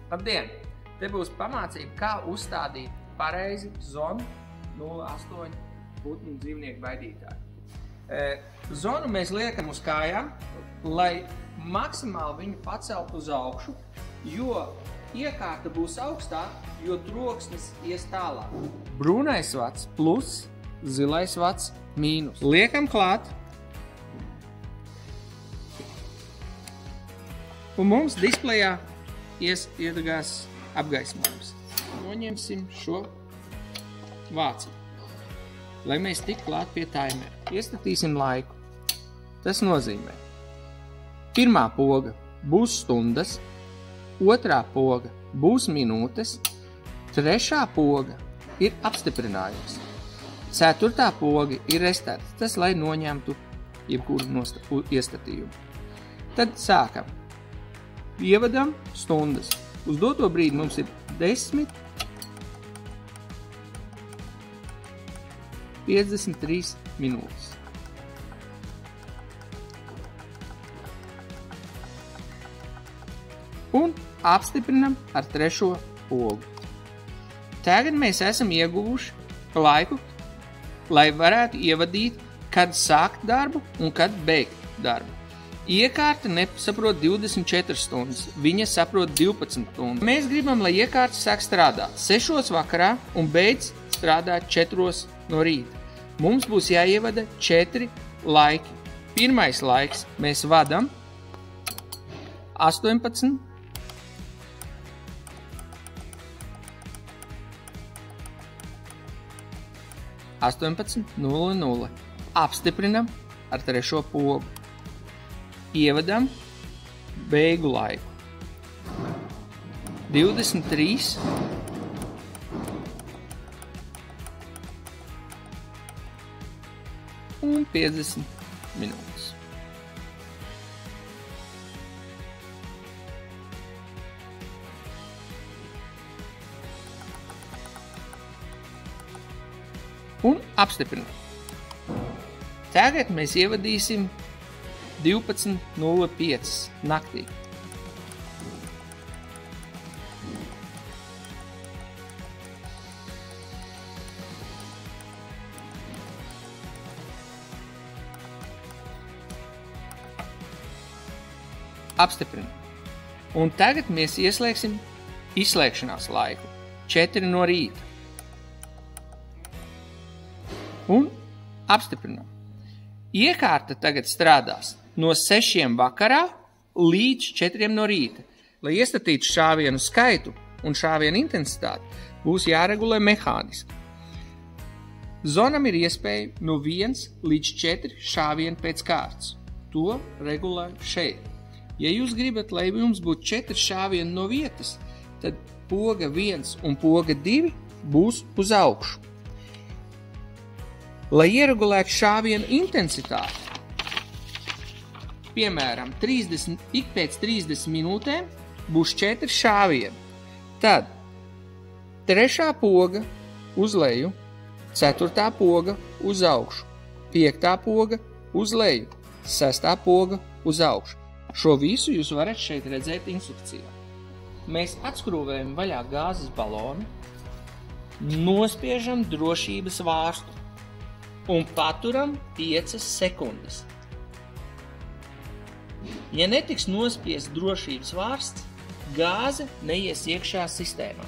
Labdien! Te būs pamācība, kā uzstādīt pareizi zonu 08 putnu un dzīvnieku baidītāju. Zonu mēs liekam uz kājām, lai maksimāli viņu pacelt uz augšu, jo iekārta būs augstāk, jo troksnis ies tālāk. Brūnais vats plus, zilais vats mīnus. Liekam klāt. Un mums displejā iedegās apgaismojums. Noņemsim šo vāci, lai mēs tik klāt pie taimera. Iestatīsim laiku. Tas nozīmē, pirmā poga būs stundas, otrā poga būs minūtes, trešā poga ir apstiprinājums, ceturtā poga ir restarts, tas lai noņemtu jebkuru iestatījumu. Tad sākam. Ievadam stundas. Uz doto brīdi mums ir 10:53 minūtes. Un apstiprinam ar trešo pogu. Tagad mēs esam ieguvuši laiku, lai varētu ievadīt, kad sākt darbu un kad beigt darbu. Iekārta nesaprot 24 stundas, viņa saprot 12 stundas. Mēs gribam, lai iekārta sāk strādāt 6 vakarā un beidz strādāt 4 no rīta. Mums būs jāievada 4 laiki. Pirmais laiks mēs vadam 18:00. Apstiprinam ar trešo pogu. Ievadam beigu laiku 23 un 50 minūtes. Un apstiprinam. Tagad mēs ievadīsim 12:05 naktī. Apstiprinam. Un tagad mēs ieslēgsim izslēgšanās laiku 4 no rīta. Un apstiprinam. Iekārta tagad strādās no 6 vakarā līdz 4 no rīta. Lai iestatītu šāvienu skaitu un šāvienu intensitāti, būs jāregulē mehāniski. Zonam ir iespēja no 1 līdz 4 šāvieni pēc kārtas. To regulē šeit. Ja jūs gribat, lai jums būtu 4 šāvieni no vietas, tad poga 1 un poga 2 būs uz augšu. Lai ieregulētu šāvienu intensitāti, piemēram, ik pēc 30 minūtēm būs 4 šāvieni. Tad 3. poga uz leju, 4. poga uz augšu, 5. poga uz leju, 6. poga uz augšu. Šo visu jūs varat šeit redzēt instrukcijā. Mēs atskrūvējam vaļā gāzes balonu, nospiežam drošības vārstu un paturam 5 sekundes. Ja netiks nospiest drošības vārsts, gāze neies iekšā sistēmā.